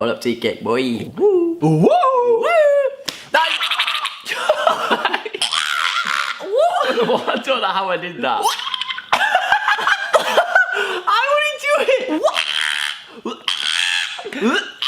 Hold up, TK boy. Woo! Woo! What? I don't know how I did that. I already do it!